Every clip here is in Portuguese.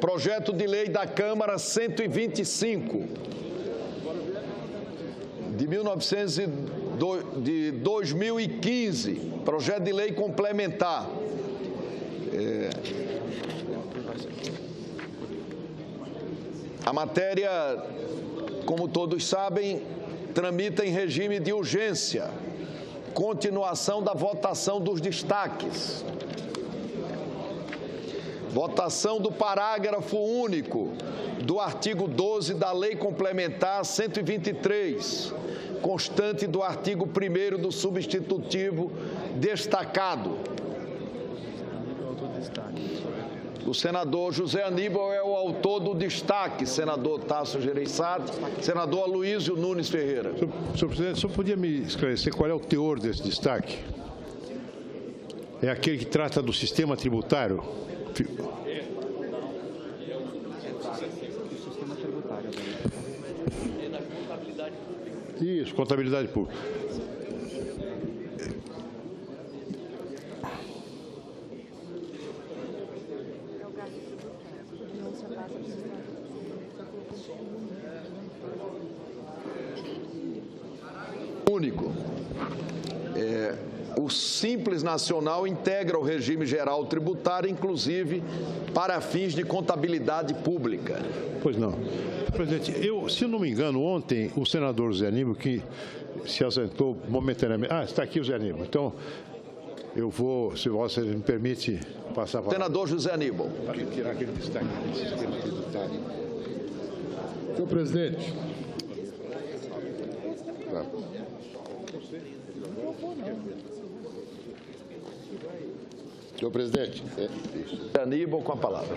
Projeto de lei da Câmara 125, de 2015, projeto de lei complementar. A matéria, como todos sabem, tramita em regime de urgência, continuação da votação dos destaques. Votação do parágrafo único do artigo 12 da Lei Complementar 123, constante do artigo 1º do substitutivo destacado. O senador José Aníbal é o autor do destaque, senador Tasso Gereissati, senador Aloysio Nunes Ferreira. Senhor presidente, o senhor podia me esclarecer qual é o teor desse destaque? É aquele que trata do sistema tributário? Isso, contabilidade pública. Único. O Simples Nacional integra o regime geral tributário, inclusive para fins de contabilidade pública. Pois não. Presidente, se não me engano, ontem o senador Zé Aníbal, que se ausentou momentaneamente... está aqui o Zé Aníbal. Então, eu vou, se você me permite, passar a palavra. Senador José Aníbal. Para tirar aquele destaque do sistema tributário. Senhor presidente. Senhor presidente. Aníbal com a palavra.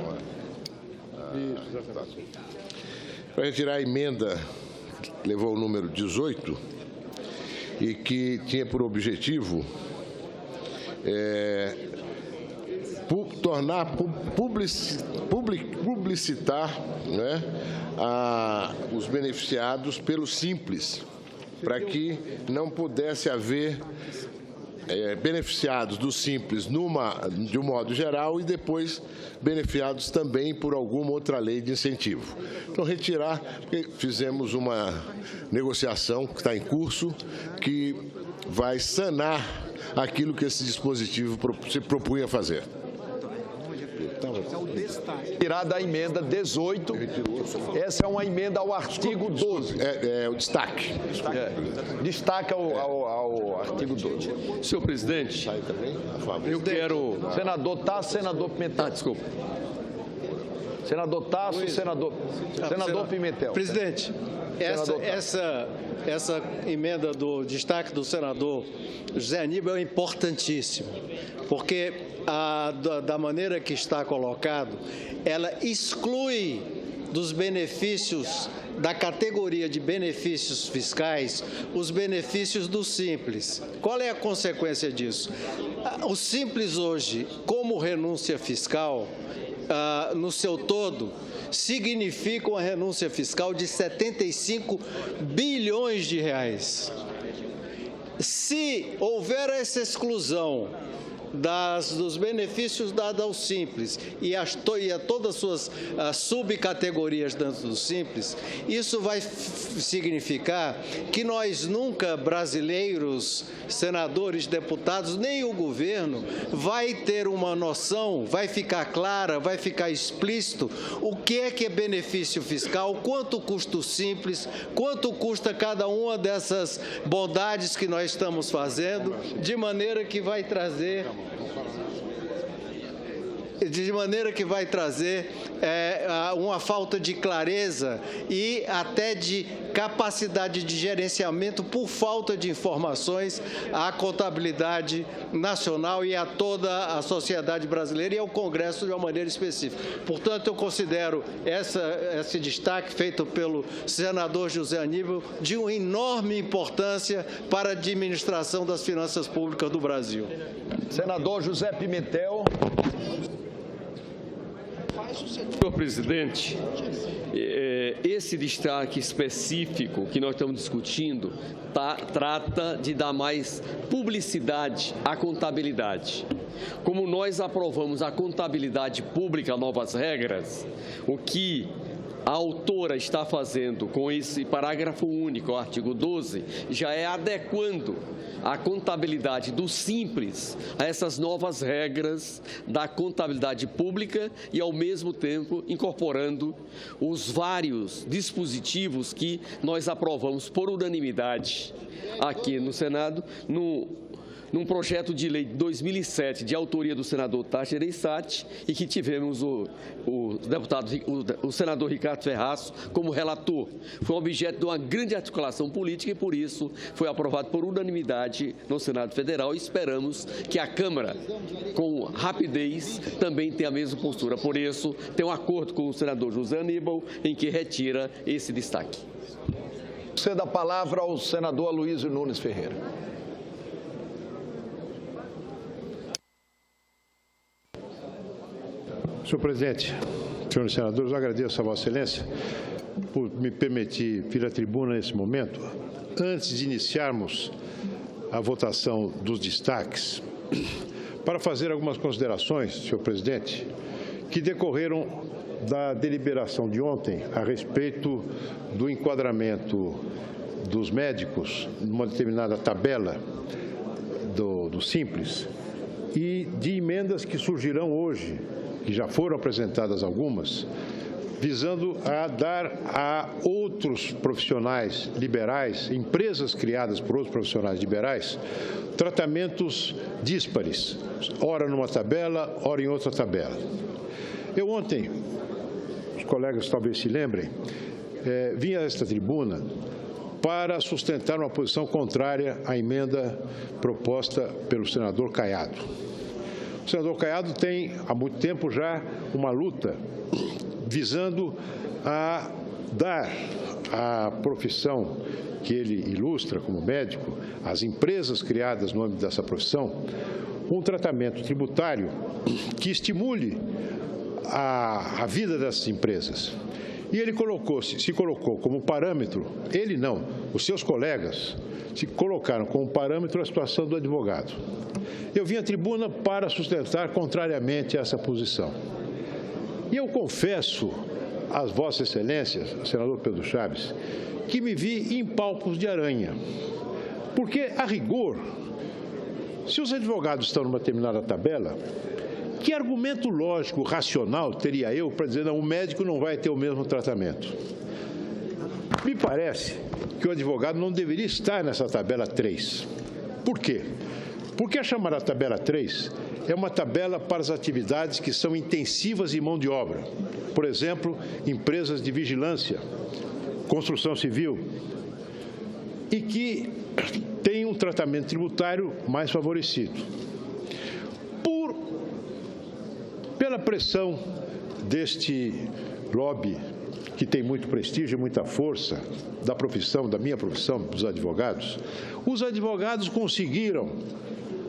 Isso, exatamente. Para retirar a emenda que levou o número 18 e que tinha por objetivo tornar publicitar, né, os beneficiados pelo Simples, para que não pudesse haver beneficiados do Simples de um modo geral e depois beneficiados também por alguma outra lei de incentivo. Então, retirar, porque fizemos uma negociação que está em curso, que vai sanar aquilo que esse dispositivo se propunha fazer. Tirar da emenda 18, essa é uma emenda ao artigo 12. É o destaque. Destaca ao artigo 12. Senhor presidente, eu quero... Senador Tasso, senador Pimentel. Desculpa. Senador Tasso, senador Pimentel. Presidente, essa emenda do destaque do senador José Aníbal é importantíssima, porque da maneira que está colocado, ela exclui dos benefícios, da categoria de benefícios fiscais, os benefícios do Simples. Qual é a consequência disso? O Simples hoje, como renúncia fiscal, no seu todo, significa uma renúncia fiscal de 75 bilhões de reais. Se houver essa exclusão dos benefícios dados ao Simples e a todas as suas subcategorias dentro do Simples, isso vai significar que nós nunca, brasileiros, senadores, deputados, nem o governo, vai ter uma noção, vai ficar clara, vai ficar explícito o que é benefício fiscal, quanto custa o Simples, quanto custa cada uma dessas bondades que nós estamos fazendo, de maneira que vai trazer uma falta de clareza e até de capacidade de gerenciamento por falta de informações à contabilidade nacional e a toda a sociedade brasileira e ao Congresso de uma maneira específica. Portanto, eu considero esse destaque feito pelo senador José Aníbal de uma enorme importância para a administração das finanças públicas do Brasil. Senador José Pimentel. Senhor presidente, esse destaque específico que nós estamos discutindo trata de dar mais publicidade à contabilidade. Como nós aprovamos a contabilidade pública, novas regras, o que a autora está fazendo com esse parágrafo único, o artigo 12, já é adequando a contabilidade do Simples a essas novas regras da contabilidade pública e, ao mesmo tempo, incorporando os vários dispositivos que nós aprovamos por unanimidade aqui no Senado, num projeto de lei de 2007, de autoria do senador Tasso Gereissati, e que tivemos o senador Ricardo Ferraz como relator. Foi objeto de uma grande articulação política e, por isso, foi aprovado por unanimidade no Senado Federal, e esperamos que a Câmara, com rapidez, também tenha a mesma postura. Por isso, tem um acordo com o senador José Aníbal, em que retira esse destaque. Ceda a palavra ao senador Aloysio Nunes Ferreira. Senhor presidente, senhores senadores, eu agradeço a Vossa Excelência por me permitir vir à tribuna nesse momento. Antes de iniciarmos a votação dos destaques, para fazer algumas considerações, senhor presidente, que decorreram da deliberação de ontem a respeito do enquadramento dos médicos numa determinada tabela do Simples e de emendas que surgirão hoje, que já foram apresentadas algumas, visando a dar a outros profissionais liberais, empresas criadas por outros profissionais liberais, tratamentos díspares, ora numa tabela, ora em outra tabela. Eu ontem, os colegas talvez se lembrem, vim a esta tribuna para sustentar uma posição contrária à emenda proposta pelo senador Caiado. O senador Caiado tem, há muito tempo já, uma luta visando a dar à profissão que ele ilustra como médico, às empresas criadas no âmbito dessa profissão, um tratamento tributário que estimule a vida dessas empresas. E ele se colocou como parâmetro, ele não, os seus colegas se colocaram como parâmetro a situação do advogado. Eu vim à tribuna para sustentar contrariamente a essa posição. E eu confesso às Vossas Excelências, senador Pedro Chaves, que me vi em palpos de aranha. Porque, a rigor, se os advogados estão numa determinada tabela, que argumento lógico, racional teria eu para dizer, não, o médico não vai ter o mesmo tratamento? Me parece que o advogado não deveria estar nessa tabela 3. Por quê? Porque a chamada tabela 3 é uma tabela para as atividades que são intensivas em mão de obra. Por exemplo, empresas de vigilância, construção civil, e que têm um tratamento tributário mais favorecido. Pela pressão deste lobby, que tem muito prestígio e muita força, da profissão, da minha profissão, dos advogados, os advogados conseguiram,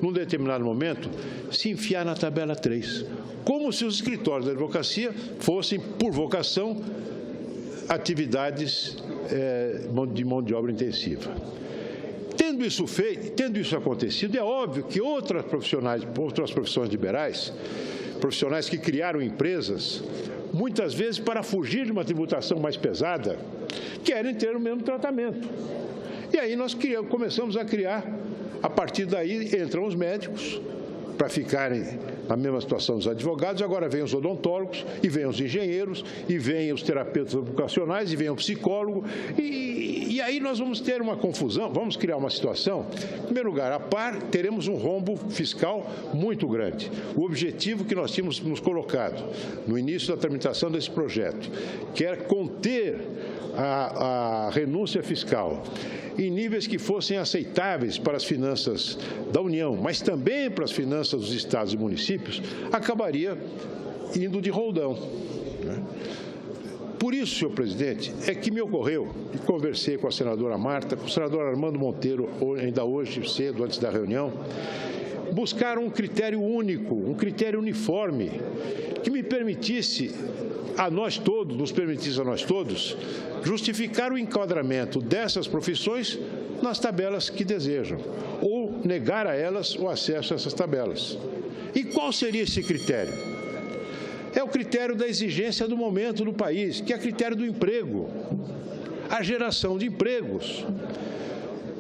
num determinado momento, se enfiar na tabela 3, como se os escritórios da advocacia fossem, por vocação, atividades de mão de obra intensiva. Tendo isso acontecido, é óbvio que outras profissões liberais, profissionais que criaram empresas, muitas vezes para fugir de uma tributação mais pesada, querem ter o mesmo tratamento. E aí nós começamos a criar, a partir daí entram os médicos, para ficarem na mesma situação dos advogados, agora vêm os odontólogos, e vêm os engenheiros, e vêm os terapeutas ocupacionais, e vem o psicólogo, e aí nós vamos ter uma confusão, vamos criar uma situação. Em primeiro lugar, a par, teremos um rombo fiscal muito grande. O objetivo que nós tínhamos nos colocado no início da tramitação desse projeto, que era conter a renúncia fiscal em níveis que fossem aceitáveis para as finanças da União, mas também para as finanças dos estados e municípios, acabaria indo de roldão. Por isso, senhor presidente, é que me ocorreu, e conversei com a senadora Marta, com o senador Armando Monteiro, ainda hoje cedo, antes da reunião, buscar um critério único, um critério uniforme, que me permitisse a nós todos, nos permitisse a nós todos, justificar o enquadramento dessas profissões nas tabelas que desejam, ou negar a elas o acesso a essas tabelas. E qual seria esse critério? É o critério da exigência do momento do país, que é o critério do emprego, a geração de empregos.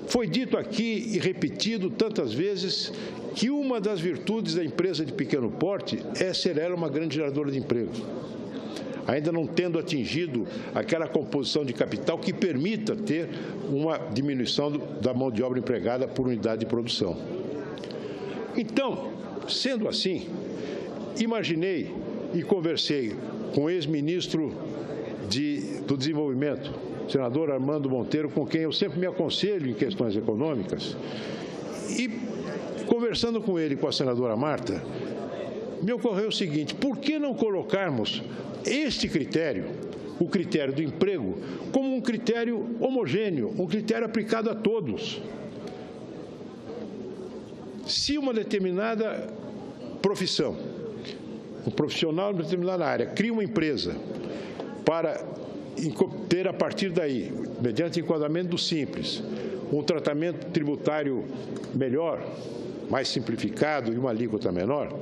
Foi dito aqui e repetido tantas vezes que uma das virtudes da empresa de pequeno porte é ser ela uma grande geradora de emprego, ainda não tendo atingido aquela composição de capital que permita ter uma diminuição da mão de obra empregada por unidade de produção. Então, sendo assim, imaginei e conversei com o ex-ministro do Desenvolvimento, senador Armando Monteiro, com quem eu sempre me aconselho em questões econômicas, e conversando com ele e com a senadora Marta, me ocorreu o seguinte: por que não colocarmos este critério, o critério do emprego, como um critério homogêneo, um critério aplicado a todos? Se uma determinada profissão, um profissional de determinada área, cria uma empresa para ter a partir daí, mediante enquadramento do Simples, um tratamento tributário melhor, mais simplificado e uma alíquota menor,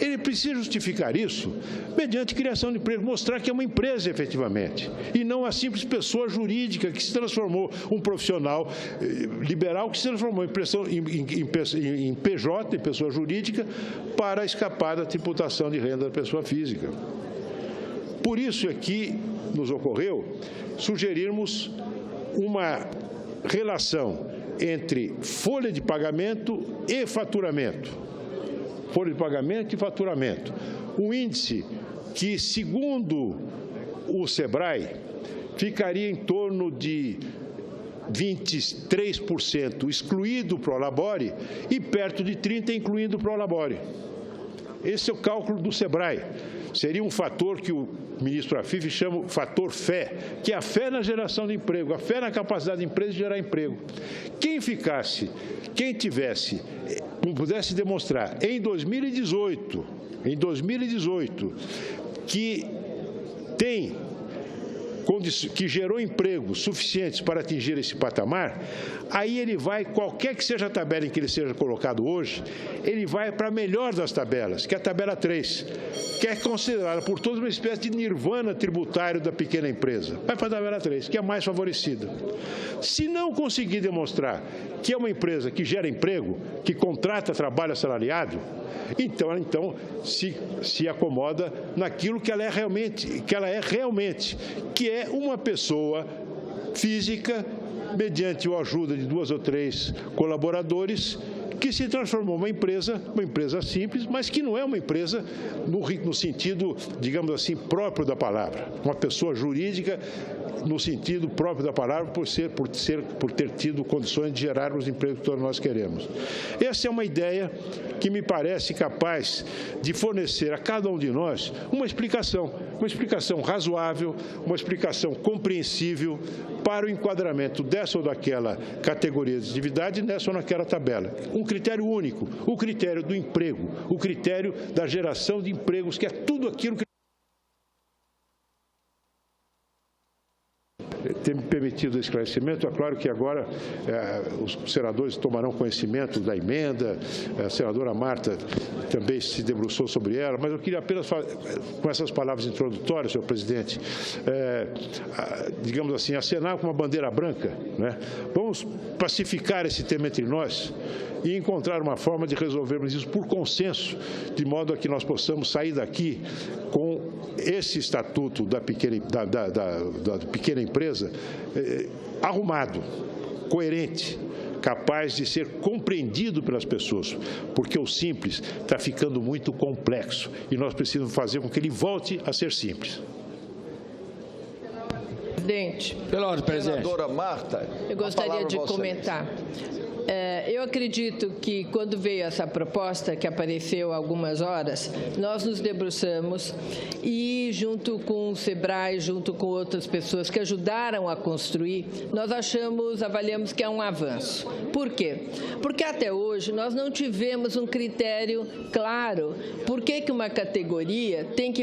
ele precisa justificar isso mediante criação de emprego, mostrar que é uma empresa efetivamente, e não a simples pessoa jurídica que se transformou, um profissional liberal que se transformou em PJ, em pessoa jurídica, para escapar da tributação de renda da pessoa física. Por isso é que nos ocorreu sugerirmos uma relação entre folha de pagamento e faturamento. Folha de pagamento e faturamento. Um índice que, segundo o SEBRAE, ficaria em torno de 23% excluído o Prolabore e perto de 30% incluindo o Prolabore. Esse é o cálculo do SEBRAE. Seria um fator que o ministro Afif chama fator fé, que é a fé na geração de emprego, a fé na capacidade da empresa de gerar emprego. Quem pudesse demonstrar em 2018, que gerou empregos suficientes para atingir esse patamar, aí ele vai, qualquer que seja a tabela em que ele seja colocado hoje, ele vai para a melhor das tabelas, que é a tabela 3, que é considerada por todos uma espécie de nirvana tributário da pequena empresa. Vai para a tabela 3, que é a mais favorecida. Se não conseguir demonstrar que é uma empresa que gera emprego, que contrata trabalho assalariado, então se acomoda naquilo que ela é realmente, que é uma pessoa física, mediante a ajuda de 2 ou 3 colaboradores, que se transformou uma empresa simples, mas que não é uma empresa no sentido, digamos assim, próprio da palavra. Uma pessoa jurídica no sentido próprio da palavra, por ter tido condições de gerar os empregos que todos nós queremos. Essa é uma ideia que me parece capaz de fornecer a cada um de nós uma explicação razoável, uma explicação compreensível para o enquadramento dessa ou daquela categoria de atividade, nessa ou naquela tabela. Um critério único, o critério do emprego, o critério da geração de empregos, que é tudo aquilo que ter me permitido o esclarecimento. É claro que agora os senadores tomarão conhecimento da emenda, a senadora Marta também se debruçou sobre ela, mas eu queria apenas, com essas palavras introdutórias, senhor presidente, digamos assim, acenar com uma bandeira branca, né? Vamos pacificar esse tema entre nós e encontrar uma forma de resolvermos isso por consenso, de modo a que nós possamos sair daqui com esse estatuto da pequena empresa arrumado, coerente, capaz de ser compreendido pelas pessoas, porque o simples está ficando muito complexo e nós precisamos fazer com que ele volte a ser simples. Presidente. Pela ordem, presidente. Senadora Marta, eu gostaria de comentar. Eu acredito que quando veio essa proposta, que apareceu há algumas horas, nós nos debruçamos e, junto com o SEBRAE, junto com outras pessoas que ajudaram a construir, nós avaliamos que é um avanço. Por quê? Porque até hoje nós não tivemos um critério claro. Por que uma categoria tem que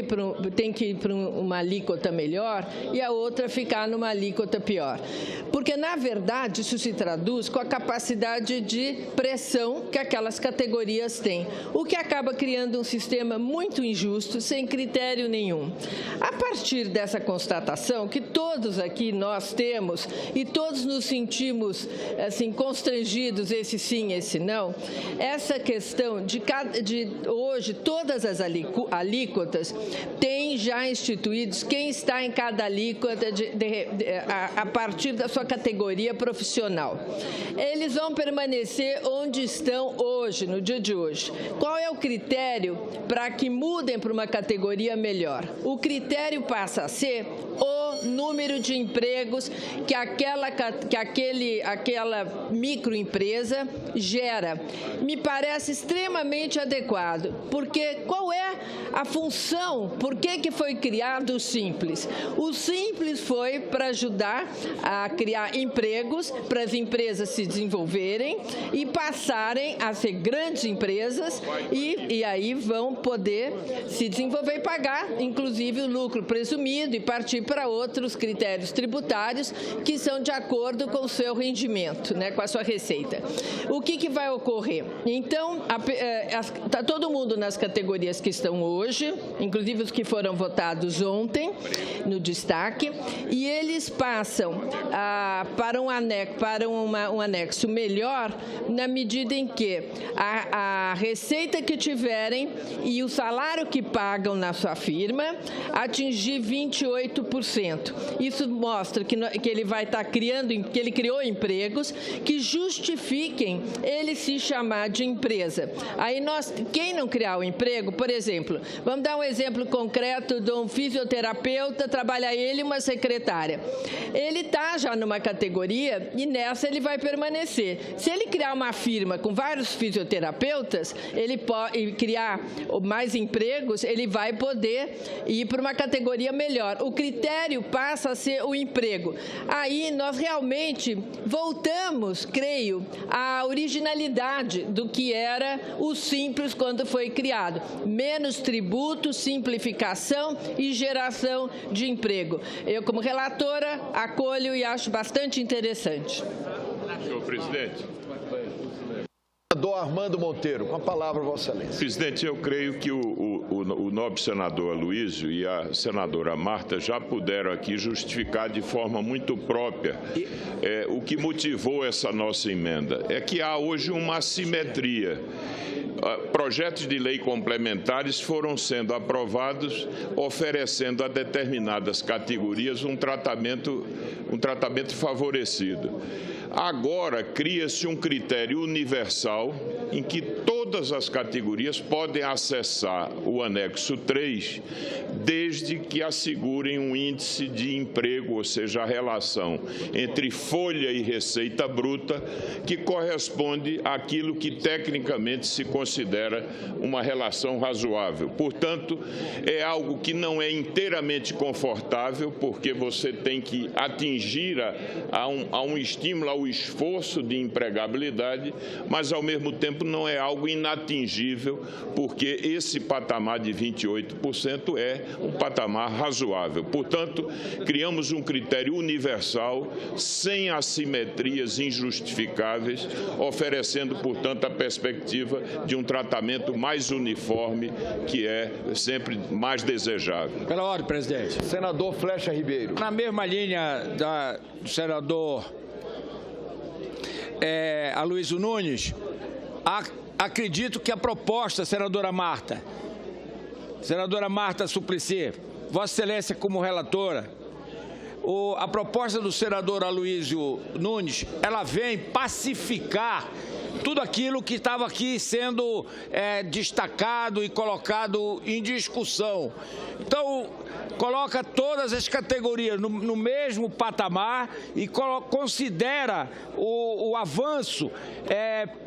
ir para uma alíquota melhor e a outra ficar numa alíquota pior? Porque, na verdade, isso se traduz com a capacidade de pressão que aquelas categorias têm, o que acaba criando um sistema muito injusto, sem critério nenhum. A partir dessa constatação, que todos aqui nós temos, e todos nos sentimos assim, constrangidos, esse sim, esse não, essa questão de hoje, todas as alíquotas têm já instituídos quem está em cada alíquota a partir da sua categoria profissional. Eles vão permanecer onde estão hoje, no dia de hoje. Qual é o critério para que mudem para uma categoria melhor? O critério passa a ser o número de empregos que aquela microempresa gera. Me parece extremamente adequado, porque qual é a função? Por que foi criado o Simples? O Simples foi para ajudar a criar empregos, para as empresas se desenvolverem e passarem a ser grandes empresas e aí vão poder se desenvolver e pagar, inclusive, o lucro presumido e partir para outros critérios tributários que são de acordo com o seu rendimento, né, com a sua receita. O que vai ocorrer? Então, está todo mundo nas categorias que estão hoje, inclusive os que foram votados ontem, no destaque, e eles passam para um anexo melhor, na medida em que a receita que tiverem e o salário que pagam na sua firma atingir 28%. Isso mostra que ele vai estar que ele criou empregos que justifiquem ele se chamar de empresa. Aí quem não criar o emprego, por exemplo, vamos dar um exemplo concreto de um fisioterapeuta, trabalha ele e uma secretária. Ele está já numa categoria e nessa ele vai permanecer. Se ele criar uma firma com vários fisioterapeutas, ele pode criar mais empregos, ele vai poder ir para uma categoria melhor. O critério passa a ser o emprego. Aí nós realmente voltamos, creio, à originalidade do que era o Simples quando foi criado. Menos tributo, simplificação e geração de emprego. Eu, como relatora, acolho e acho bastante interessante. Senhor presidente. Senador Armando Monteiro, com a palavra, Vossa Excelência. Presidente, eu creio que o nobre senador Aloysio e a senadora Marta já puderam aqui justificar de forma muito própria o que motivou essa nossa emenda. É que há hoje uma assimetria. Projetos de lei complementares foram sendo aprovados, oferecendo a determinadas categorias um tratamento favorecido. Agora, cria-se um critério universal em que todas as categorias podem acessar o anexo 3, desde que assegurem um índice de emprego, ou seja, a relação entre folha e receita bruta, que corresponde àquilo que tecnicamente se considera uma relação razoável. Portanto, é algo que não é inteiramente confortável, porque você tem que atingir a um estímulo ao esforço de empregabilidade, mas, ao mesmo tempo, não é algo inatingível, porque esse patamar de 28% é um patamar razoável. Portanto, criamos um critério universal, sem assimetrias injustificáveis, oferecendo, portanto, a perspectiva de um tratamento mais uniforme, que é sempre mais desejável. Pela ordem, presidente. Senador Flecha Ribeiro. Na mesma linha do senador Aloysio Nunes, acredito que a proposta, senadora Marta Suplicy, Vossa Excelência como relatora, a proposta do senador Aloysio Nunes, ela vem pacificar tudo aquilo que estava aqui sendo destacado e colocado em discussão. Então, coloca todas as categorias no mesmo patamar e considera o avanço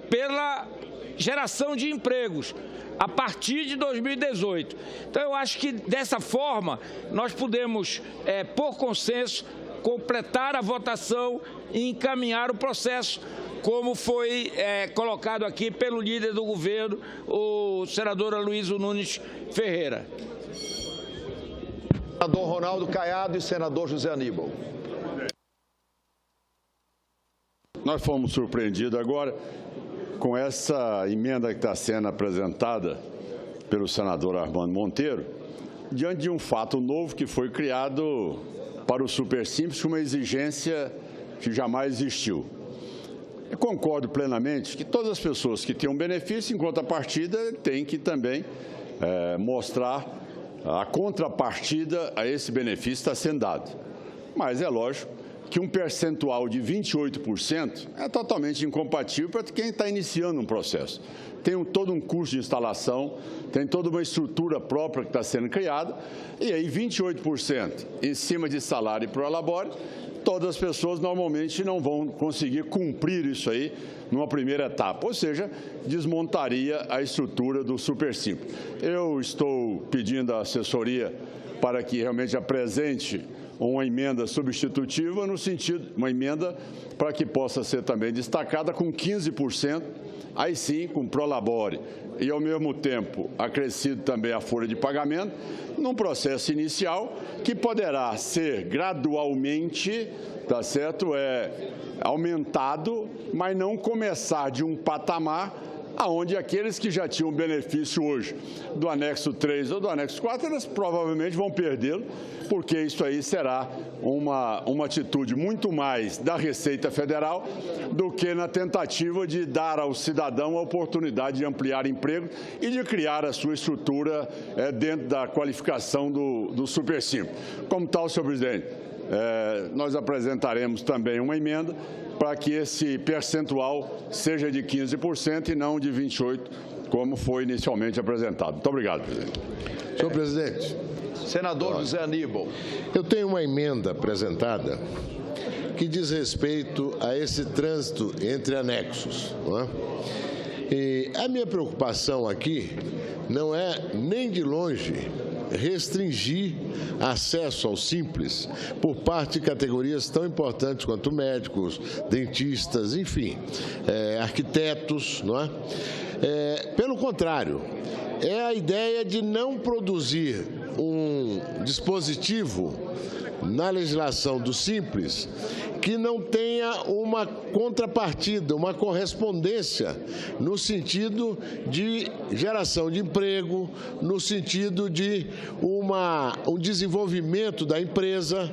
pela geração de empregos a partir de 2018. Então, eu acho que, dessa forma, nós podemos, por consenso, completar a votação e encaminhar o processo, como foi colocado aqui pelo líder do governo, o senador Aloysio Nunes Ferreira. Senador Ronaldo Caiado e senador José Aníbal. Nós fomos surpreendidos agora com essa emenda que está sendo apresentada pelo senador Armando Monteiro, diante de um fato novo que foi criado para o Supersimples, uma exigência que jamais existiu. Eu concordo plenamente que todas as pessoas que têm um benefício, em contrapartida, têm que também mostrar a contrapartida a esse benefício está sendo dado. Mas é lógico que um percentual de 28% é totalmente incompatível para quem está iniciando um processo. Tem todo um custo de instalação, tem toda uma estrutura própria que está sendo criada, e aí 28% em cima de salário pro elabore, todas as pessoas normalmente não vão conseguir cumprir isso aí numa primeira etapa, ou seja, desmontaria a estrutura do Supersimples. Eu estou pedindo à assessoria para que realmente apresente uma emenda substitutiva no sentido, uma emenda para que possa ser também destacada com 15%, aí sim, com prolabore, e ao mesmo tempo acrescido também a folha de pagamento, num processo inicial que poderá ser gradualmente, tá certo, aumentado, mas não começar de um patamar aonde aqueles que já tinham benefício hoje do anexo 3 ou do anexo 4, eles provavelmente vão perdê-lo, porque isso aí será uma atitude muito mais da Receita Federal do que na tentativa de dar ao cidadão a oportunidade de ampliar emprego e de criar a sua estrutura dentro da qualificação do Supersimples. Como tal, senhor presidente, nós apresentaremos também uma emenda para que esse percentual seja de 15% e não de 28%, como foi inicialmente apresentado. Muito obrigado, presidente. Senhor presidente. Senador José Aníbal. Eu tenho uma emenda apresentada que diz respeito a esse trânsito entre anexos. Não é? E a minha preocupação aqui não é nem de longe restringir acesso ao Simples por parte de categorias tão importantes quanto médicos, dentistas, enfim, arquitetos, não é? Pelo contrário, é a ideia de não produzir um dispositivo na legislação do Simples que não tenha uma contrapartida, uma correspondência no sentido de geração de emprego, no sentido de um desenvolvimento da empresa.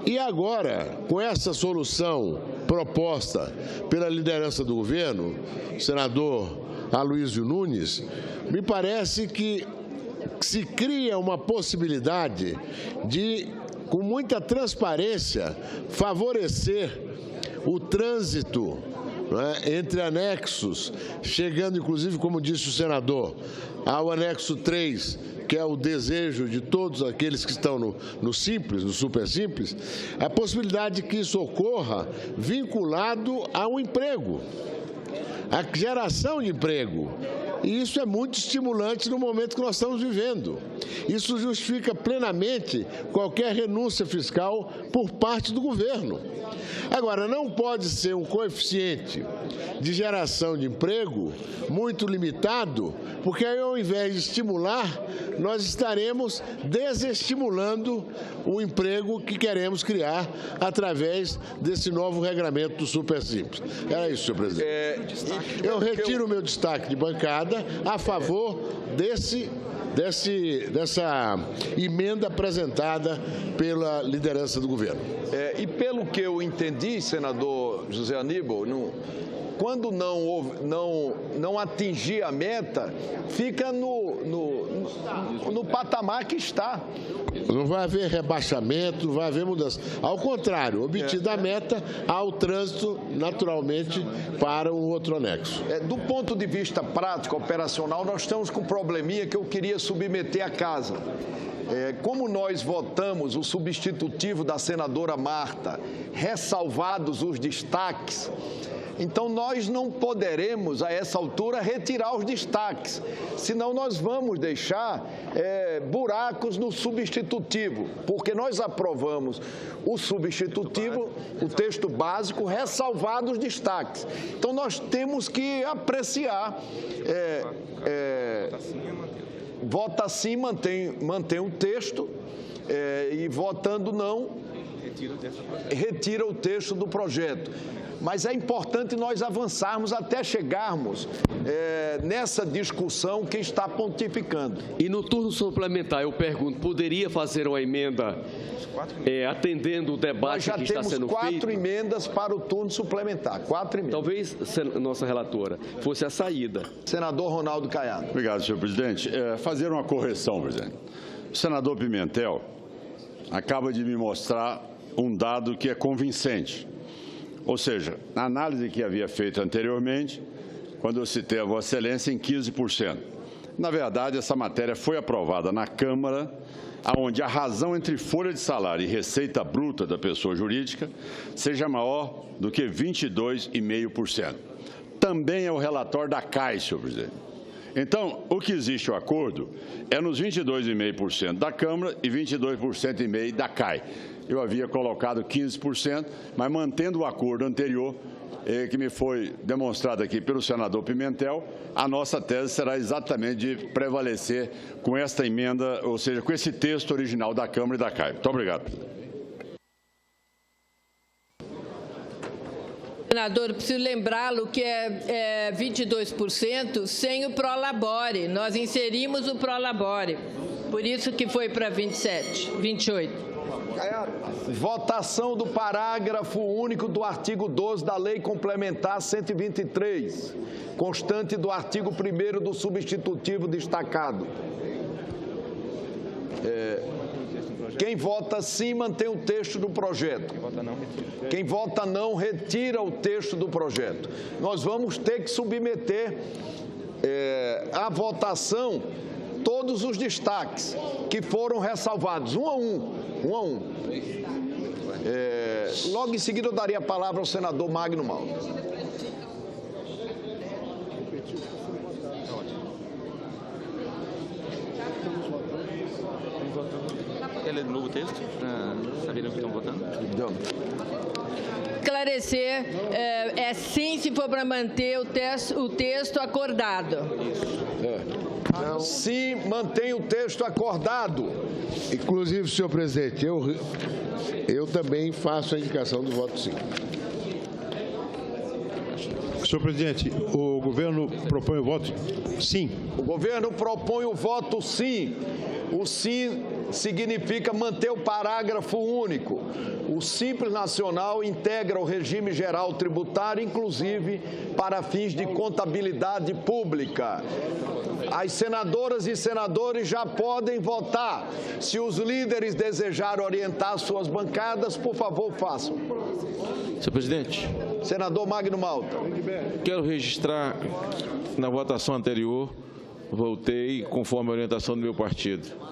E agora, com essa solução proposta pela liderança do governo, o senador Aloysio Nunes, me parece que se cria uma possibilidade de, com muita transparência, favorecer o trânsito, não é, entre anexos, chegando inclusive, como disse o senador, ao anexo 3, que é o desejo de todos aqueles que estão no Simples, no Supersimples, a possibilidade de que isso ocorra vinculado ao emprego, a geração de emprego. E isso é muito estimulante no momento que nós estamos vivendo. Isso justifica plenamente qualquer renúncia fiscal por parte do governo. Agora, não pode ser um coeficiente de geração de emprego muito limitado, porque aí, ao invés de estimular, nós estaremos desestimulando o emprego que queremos criar através desse novo regramento do Supersimples. Era isso, senhor presidente. Eu retiro o meu destaque de bancada a favor dessa emenda apresentada pela liderança do governo. E pelo que eu entendi, senador José Aníbal, quando não atingir a meta, fica no no patamar que está. Não vai haver rebaixamento, não vai haver mudança. Ao contrário, obtida a meta, há o trânsito, naturalmente, para o outro anexo. Do ponto de vista prático, operacional, nós estamos com um probleminha que eu queria submeter à casa. Como nós votamos o substitutivo da senadora Marta, ressalvados os destaques, então nós não poderemos, a essa altura, retirar os destaques, senão nós vamos deixar buracos no substitutivo, porque nós aprovamos o substitutivo, o texto básico, ressalvados os destaques. Então nós temos que apreciar, vota sim, mantém o texto, e votando não, retira o texto do projeto. Mas é importante nós avançarmos até chegarmos nessa discussão que está pontificando. E no turno suplementar, eu pergunto, poderia fazer uma emenda atendendo o debate que está sendo feito? Nós já temos 4 emendas para o turno suplementar, 4 emendas. Talvez, nossa relatora, fosse a saída. Senador Ronaldo Caiado. Obrigado, senhor presidente. Fazer uma correção, presidente. O senador Pimentel acaba de me mostrar um dado que é convincente. Ou seja, a análise que havia feito anteriormente, quando eu citei a Vossa Excelência, em 15%. Na verdade, essa matéria foi aprovada na Câmara, onde a razão entre folha de salário e receita bruta da pessoa jurídica seja maior do que 22,5%. Também é o relatório da CAI, senhor presidente. Então, o que existe o acordo é nos 22,5% da Câmara e 22,5% da CAI. Eu havia colocado 15%, mas mantendo o acordo anterior, que me foi demonstrado aqui pelo senador Pimentel, a nossa tese será exatamente de prevalecer com esta emenda, ou seja, com esse texto original da Câmara e da CAI. Muito obrigado. Senador, preciso lembrá-lo que é 22% sem o Prolabore. Nós inserimos o Prolabore, por isso que foi para 28%. Votação do parágrafo único do artigo 12 da Lei Complementar 123, constante do artigo 1º do substitutivo destacado. Quem vota sim, mantém o texto do projeto. Quem vota não, retira o texto do projeto. Nós vamos ter que submeter à votação todos os destaques que foram ressalvados, um a um. Logo em seguida eu daria a palavra ao senador Magno Malta. Quer ler de novo o texto, para saberem o que estão votando? Esclarecer, sim se for para manter o texto acordado. Sim, mantém o texto acordado. Inclusive, senhor presidente, eu também faço a indicação do voto sim. Senhor presidente, o governo propõe o voto sim. O governo propõe o voto sim. O sim significa manter o parágrafo único. O Simples Nacional integra o regime geral tributário, inclusive para fins de contabilidade pública. As senadoras e senadores já podem votar. Se os líderes desejarem orientar suas bancadas, por favor, façam. Senhor presidente. Senador Magno Malta. Quero registrar na votação anterior, votei conforme a orientação do meu partido.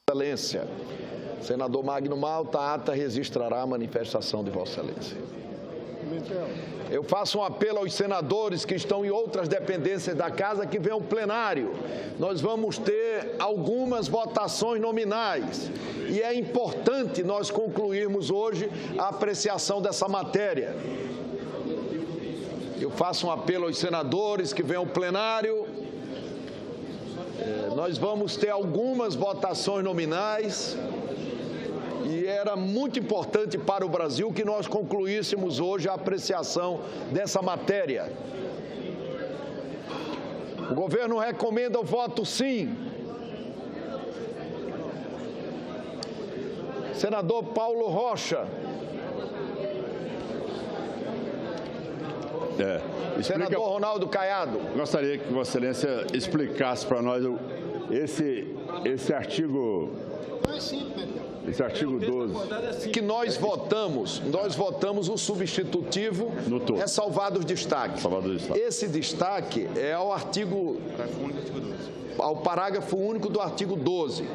Excelência. Senador Magno Malta, a ata registrará a manifestação de Vossa Excelência. Eu faço um apelo aos senadores que estão em outras dependências da Casa que venham ao plenário. Nós vamos ter algumas votações nominais e é importante nós concluirmos hoje a apreciação dessa matéria. Eu faço um apelo aos senadores que venham ao plenário. Nós vamos ter algumas votações nominais. E era muito importante para o Brasil que nós concluíssemos hoje a apreciação dessa matéria. O governo recomenda o voto sim. Senador Paulo Rocha. Senador Ronaldo Caiado. Gostaria que Vossa Excelência explicasse para nós esse artigo 12. Que nós votamos o substitutivo, ressalvado os destaques. Esse destaque é ao parágrafo único do artigo 12.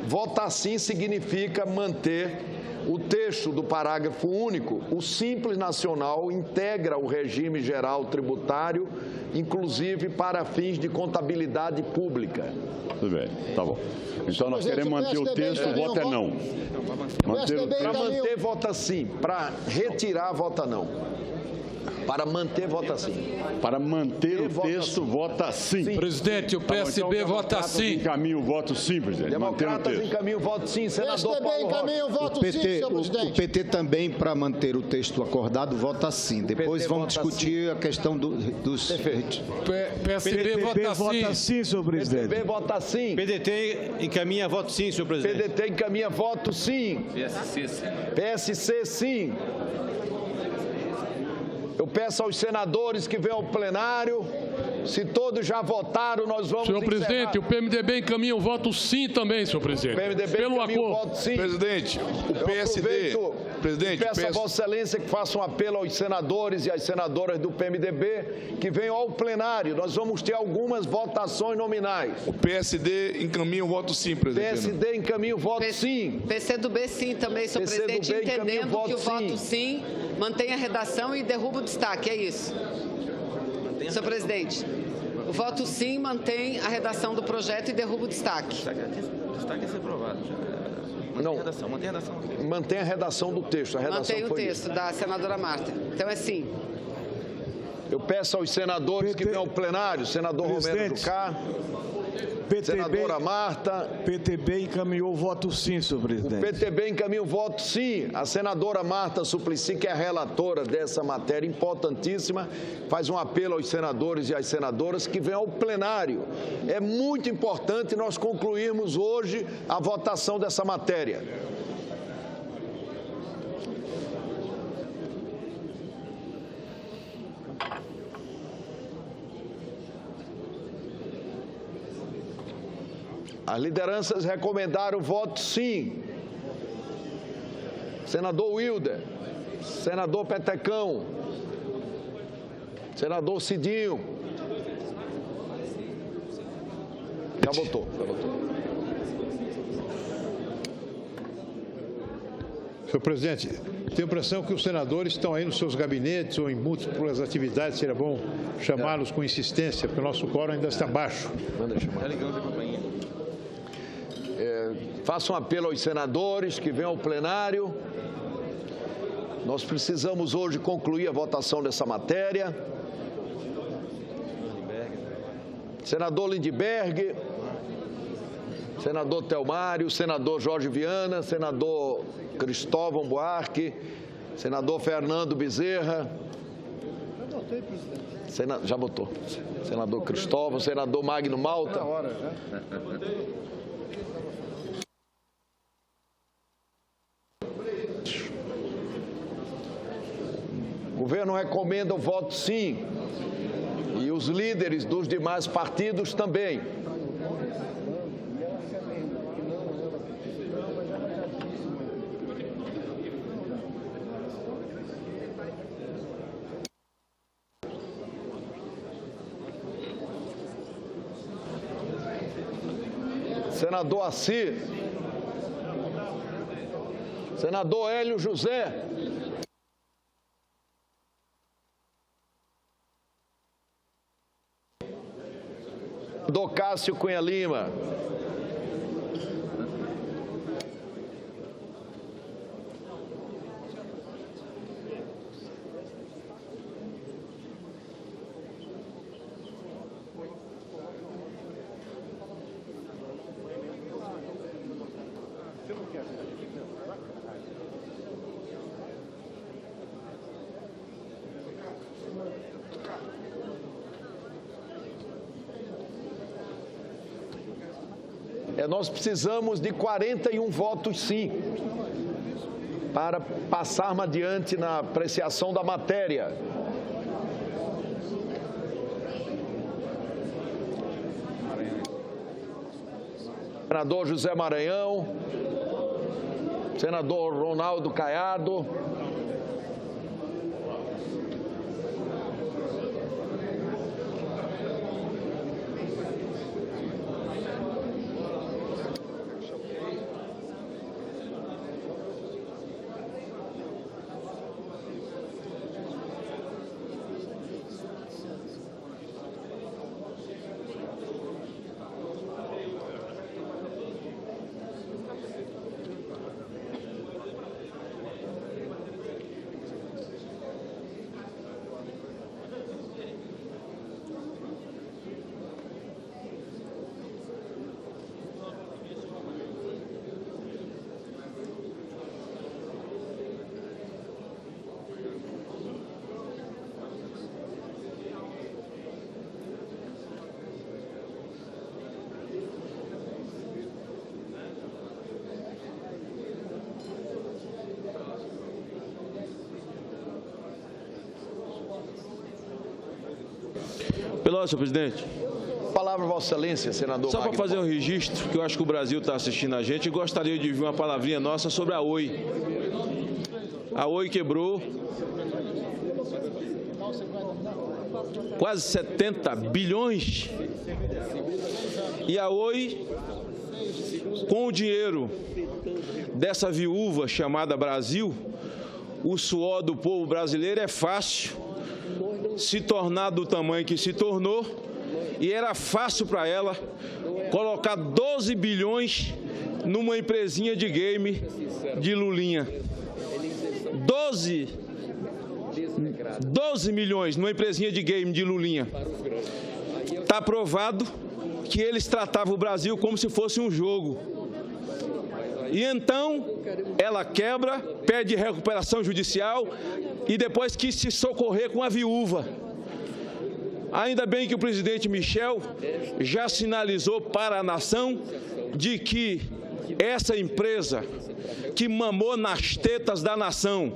Votar sim significa manter o texto do parágrafo único. O Simples Nacional integra o regime geral tributário, inclusive para fins de contabilidade pública. Tudo bem, tá bom. Então nós queremos manter o texto, o voto é não. Para manter, vota sim. Para retirar, vota não. Para manter, vota sim. Para manter o texto, vota sim. Presidente, o PSB vota sim. Encaminha o voto sim, presidente. Democratas encaminham o voto sim. Senador Paulo encaminha o voto sim, senhor presidente. O PT também, para manter o texto acordado, vota sim. Depois vamos discutir a questão dos... PSB vota sim, senhor presidente. PSB vota sim. PDT encaminha voto sim, senhor presidente. PDT encaminha voto sim. PSC sim. Eu peço aos senadores que venham ao plenário. Se todos já votaram, nós vamos Senhor presidente, o PMDB encaminha o voto sim também, senhor presidente. O PMDB pelo acordo. O voto sim. Presidente, o PSD... Peço a Vossa Excelência que faça um apelo aos senadores e às senadoras do PMDB que venham ao plenário. Nós vamos ter algumas votações nominais. O PSD encaminha o voto sim, presidente. PSD encaminha o voto sim. PCdoB sim também, senhor presidente, entendendo que o voto sim mantém a redação e derruba o destaque, é isso. Senhor presidente, o voto sim mantém a redação do projeto e derruba o destaque. O destaque é ser aprovado. Não. Mantém a redação. Mantém a redação do texto. Mantém o texto da senadora Marta. Então é sim. Eu peço aos senadores que venham ao plenário, senador Romero Jucá, senadora Marta. PTB encaminhou o voto sim, senhor presidente. O PTB encaminha o voto sim. A senadora Marta Suplicy, que é a relatora dessa matéria importantíssima, faz um apelo aos senadores e às senadoras que venham ao plenário. É muito importante nós concluirmos hoje a votação dessa matéria. As lideranças recomendaram o voto sim. Senador Wilder, senador Petecão, senador Cidinho. Já votou. Senhor presidente, tenho a impressão que os senadores estão aí nos seus gabinetes ou em múltiplas atividades. Seria bom chamá-los com insistência, porque o nosso quórum ainda está baixo. Manda chamar. Faço um apelo aos senadores que venham ao plenário. Nós precisamos hoje concluir a votação dessa matéria. Senador Lindbergh, senador Telmário, senador Jorge Viana, senador Cristóvão Buarque, senador Fernando Bezerra. Já votou. Senador Cristóvão, senador Magno Malta. O governo recomenda o voto sim, e os líderes dos demais partidos também. Senador Assir, senador Hélio José. Senador Cássio Cunha Lima. Nós precisamos de 41 votos sim, para passarmos adiante na apreciação da matéria. Senador José Maranhão, senador Ronaldo Caiado. Pelosi, senhor presidente. Palavra, Vossa Excelência, senador. Só para fazer um registro, que eu acho que o Brasil está assistindo a gente, e gostaria de ouvir uma palavrinha nossa sobre a Oi. A Oi quebrou quase 70 bilhões. E a Oi, com o dinheiro dessa viúva chamada Brasil, o suor do povo brasileiro é fácil se tornar do tamanho que se tornou, e era fácil para ela colocar 12 bilhões numa empresinha de game de Lulinha. 12 milhões numa empresinha de game de Lulinha. Está provado que eles tratavam o Brasil como se fosse um jogo. E então ela quebra, pede recuperação judicial e depois quis se socorrer com a viúva. Ainda bem que o presidente Michel já sinalizou para a nação de que essa empresa que mamou nas tetas da nação,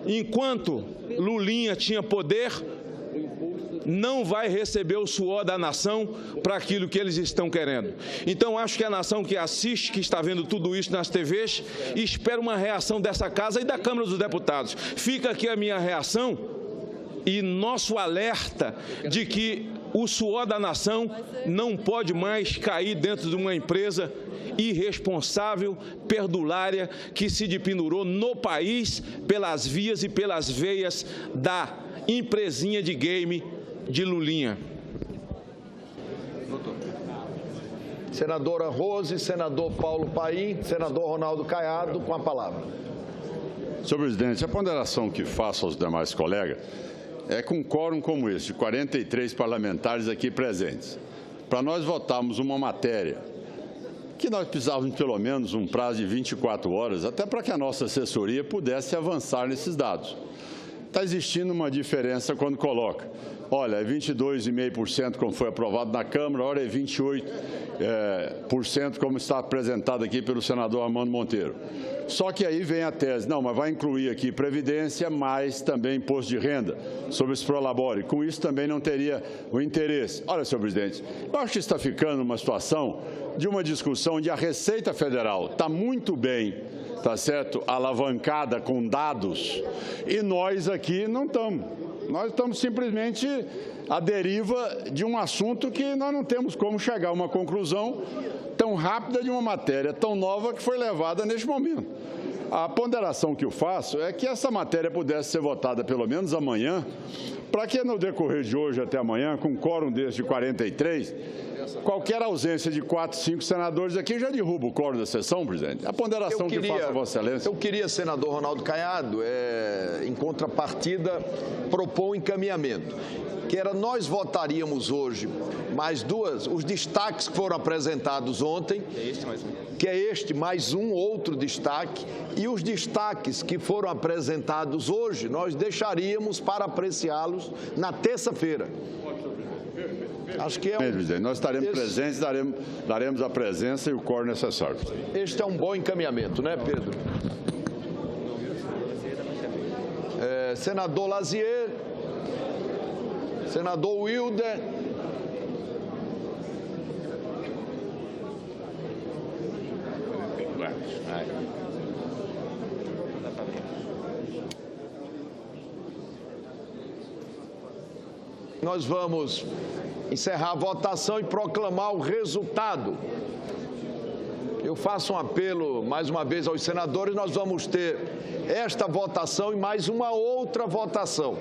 enquanto Lulinha tinha poder, não vai receber o suor da nação para aquilo que eles estão querendo. Então, acho que a nação que assiste, que está vendo tudo isso nas TVs, espera uma reação dessa casa e da Câmara dos Deputados. Fica aqui a minha reação e nosso alerta de que o suor da nação não pode mais cair dentro de uma empresa irresponsável, perdulária, que se dependurou no país pelas vias e pelas veias da empresinha de game de Lulinha. Senadora Rose, senador Paulo Paim, senador Ronaldo Caiado, com a palavra. Senhor presidente, a ponderação que faço aos demais colegas é com um quórum como esse, de 43 parlamentares aqui presentes, para nós votarmos uma matéria que nós precisávamos pelo menos um prazo de 24 horas, até para que a nossa assessoria pudesse avançar nesses dados. Está existindo uma diferença quando coloca, olha, é 22,5% como foi aprovado na Câmara, ora é 28% como está apresentado aqui pelo senador Armando Monteiro. Só que aí vem a tese, não, mas vai incluir aqui Previdência, mais também Imposto de Renda sobre esse prolabore. Com isso também não teria o interesse. Olha, senhor presidente, eu acho que está ficando uma situação de uma discussão onde a Receita Federal está muito bem, tá certo, alavancada com dados, e nós aqui não estamos. Nós estamos simplesmente à deriva de um assunto que nós não temos como chegar a uma conclusão tão rápida de uma matéria tão nova que foi levada neste momento. A ponderação que eu faço é que essa matéria pudesse ser votada pelo menos amanhã, para que no decorrer de hoje até amanhã, com um quórum desse de 43, qualquer ausência de 4, 5 senadores aqui já derruba o quórum da sessão, presidente. A ponderação que faço a Vossa Excelência. Eu queria, senador Ronaldo Caiado, em contrapartida, propor um encaminhamento, que era nós votaríamos hoje mais duas, os destaques que foram apresentados ontem, que é este mais um outro destaque, e os destaques que foram apresentados hoje, nós deixaríamos para apreciá-los na terça-feira. Acho que nós estaremos presentes, daremos a presença e o quórum necessário. Este é um bom encaminhamento, né, Pedro? Senador Lazier, senador Wilder. Nós vamos encerrar a votação e proclamar o resultado. Eu faço um apelo, mais uma vez, aos senadores. Nós vamos ter esta votação e mais uma outra votação.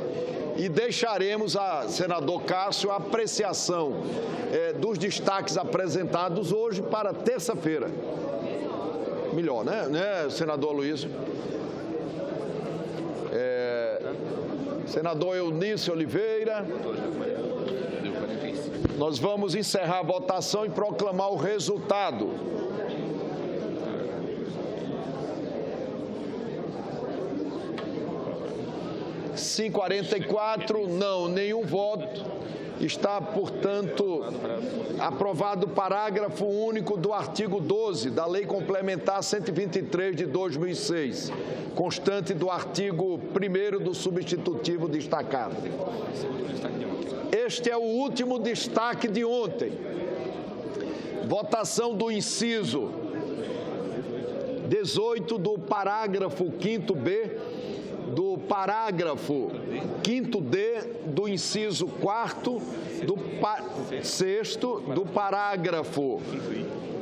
E deixaremos a senador Cássio a apreciação dos destaques apresentados hoje para terça-feira. Melhor, né, senador Luiz? Senador Eunício Oliveira. Nós vamos encerrar a votação e proclamar o resultado. Sim, 44, não, nenhum voto. Está, portanto, aprovado o parágrafo único do artigo 12 da Lei Complementar 123 de 2006, constante do artigo 1º do substitutivo destacado. Este é o último destaque de ontem. Votação do inciso 18 do parágrafo 5º-B, do parágrafo 5º-D, do inciso 4º, do 6º, do parágrafo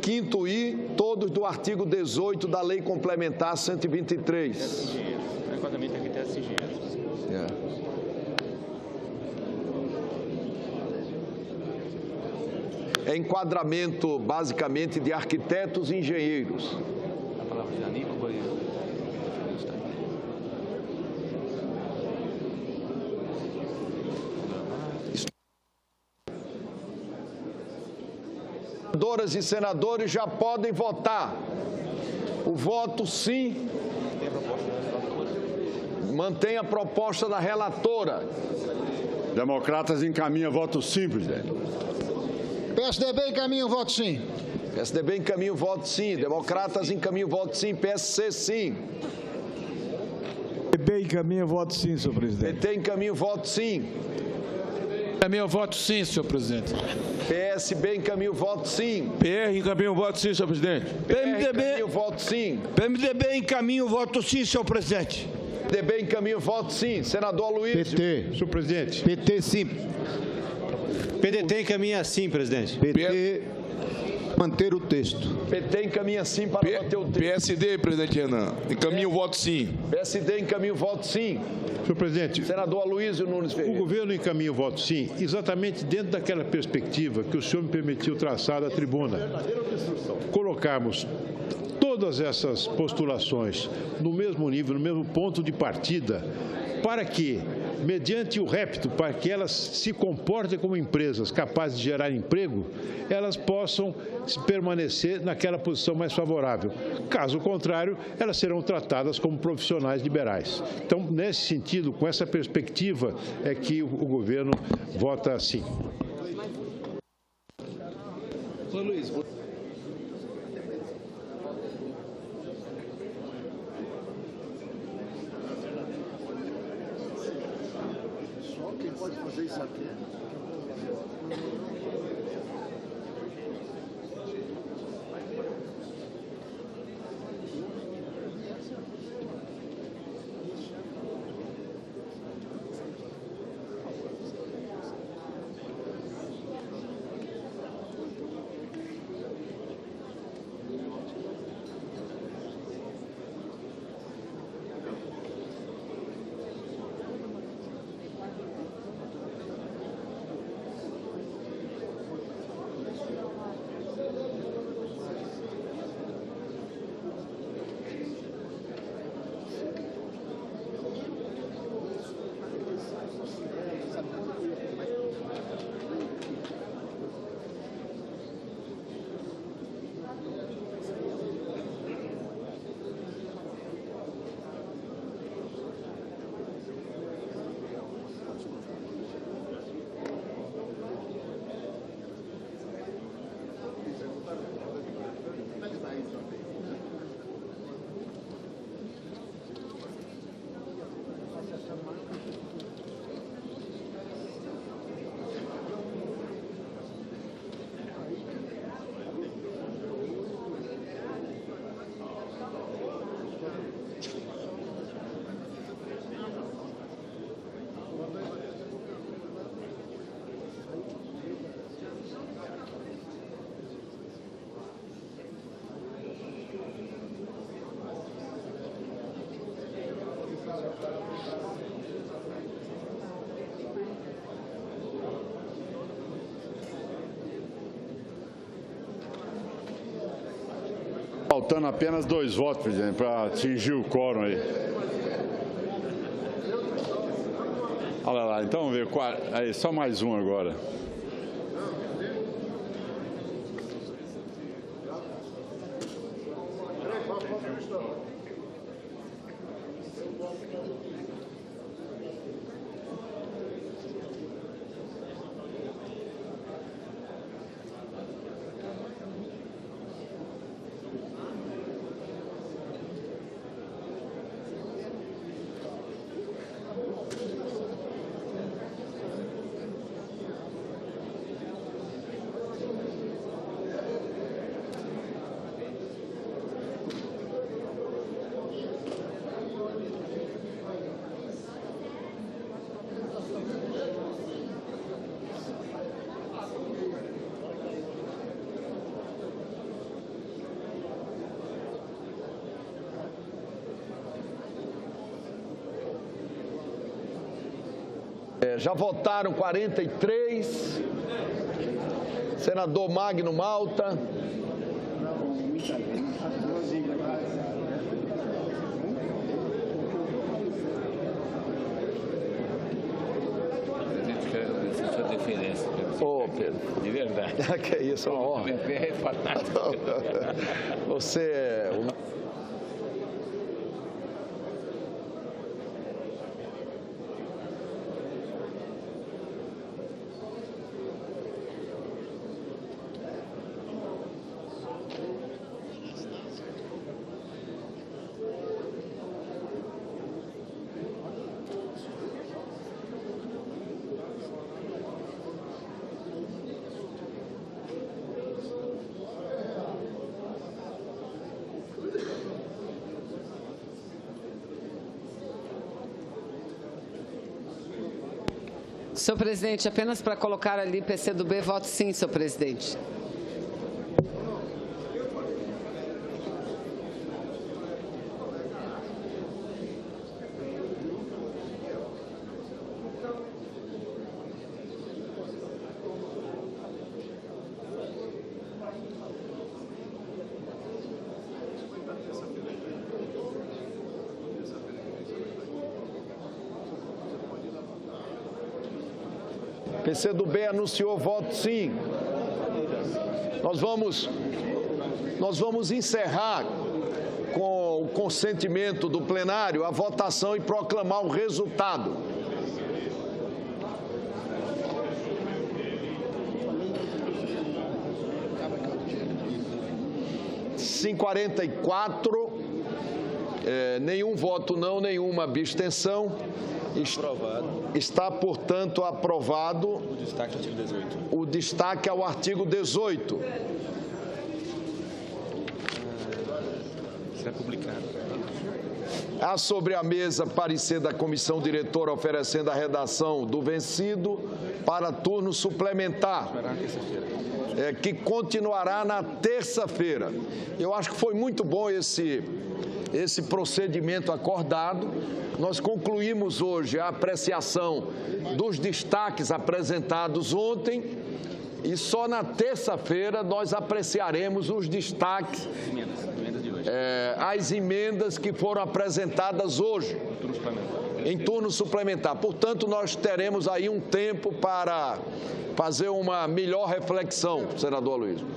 5º-I, todos do artigo 18 da Lei Complementar 123. É enquadramento, basicamente, de arquitetos e engenheiros. A palavra de Aníbal ou Senadoras e senadores já podem votar. O voto sim mantém a proposta da relatora. Democratas encaminha voto sim, presidente. PSDB encaminha o voto sim. PSDB encaminha o voto sim. Democratas encaminha o voto sim. PSC sim. PB encaminha o voto sim, senhor presidente. PT encaminha o voto sim. Encaminha o voto sim, senhor presidente. PSB encaminha o voto sim. PR encaminha o voto sim, senhor presidente. PMDB encaminha o voto sim. PMDB encaminha o voto sim, senhor presidente. PMDB encaminha o voto sim. Senador Luiz. PT, senhor presidente. PT sim. PDT encaminha sim, presidente. PT manter o texto. PT encaminha sim para manter o texto. PSD, presidente Renan, encaminha o voto sim. PSD encaminha o voto sim. Senhor presidente, senador Aloysio Nunes Ferreira. O governo encaminha o voto sim, exatamente dentro daquela perspectiva que o senhor me permitiu traçar da tribuna. Colocarmos todas essas postulações no mesmo nível, no mesmo ponto de partida, para que, mediante o repto, para que elas se comportem como empresas capazes de gerar emprego, elas possam permanecer naquela posição mais favorável. Caso contrário, elas serão tratadas como profissionais liberais. Então, nesse sentido, com essa perspectiva, é que o governo vota sim. Luiz. Quem pode fazer isso aqui? Faltando apenas 2 votos, presidente, para atingir o quórum aí. Olha lá, então vamos ver. Aí, só mais um agora. Já votaram 43. Senador Magno Malta. Ô, Pedro. De verdade. Que isso, é uma honra. É fantástico. Você é Senhor presidente, apenas para colocar ali PCdoB, voto sim, senhor presidente. PCdoB anunciou voto sim. Nós vamos encerrar com o consentimento do plenário a votação e proclamar o resultado. Sim, 44, nenhum voto não, nenhuma abstenção. Está, portanto, aprovado O destaque ao artigo 18. o destaque ao artigo 18. Será publicado. Há sobre a mesa parecer da comissão diretora oferecendo a redação do vencido para turno suplementar, que continuará na terça-feira. Eu acho que foi muito bom esse procedimento acordado. Nós concluímos hoje a apreciação dos destaques apresentados ontem e só na terça-feira nós apreciaremos os destaques, as emendas que foram apresentadas hoje, em turno suplementar. Portanto, nós teremos aí um tempo para fazer uma melhor reflexão, senador Aloysio.